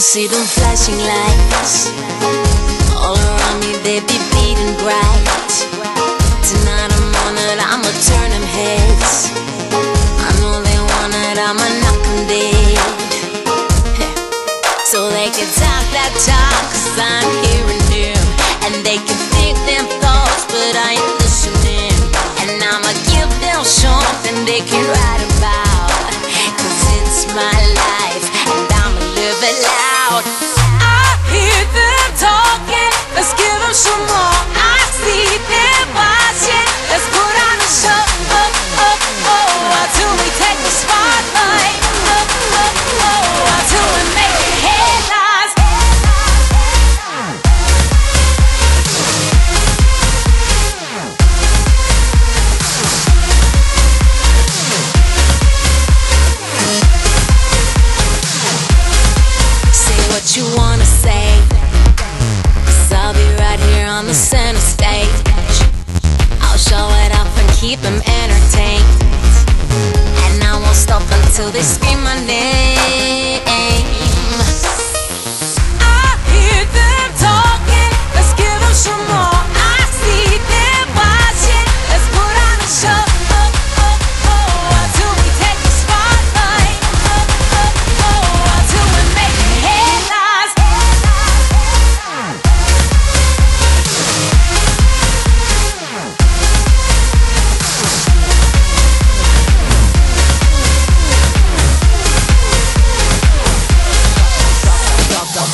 see them flashing lights all around me, they be beating bright. Tonight I'm on it, I'ma turn them heads. I know they want it, I'ma knock them dead. So they can talk that talk, 'cause I'm hearing them. And they can think them thoughts, but I ain't listening. And I'ma give them something they can write about, 'cause it's my life, and I'ma live it loud. I hear them talking, let's give them some more. I see them watching, let's put on a show. Till we take the spotlight. Till we make it headlines. Say what you wanna say, 'cause I'll be right here on the center stage. I'll show it off and keep them entertained, and I won't stop until they scream my name. I hear them talking, let's give them some more. I see them watching, let's put on a show. Till we take the spotlight. Till we make it headlines.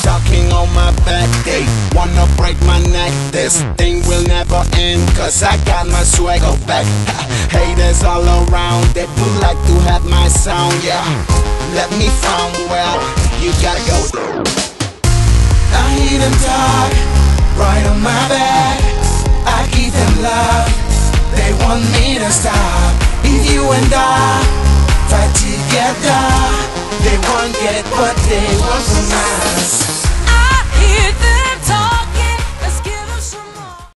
Talking on my back, they wanna break my neck. This thing will never end, 'cause I got my swagger back. Haters all around, they would like to have my sound, yeah. Let me from, well, you gotta go. I hear them talk, right on my back. I give them love, they want me to stop. If you and I fight together, they won't get what they want from us.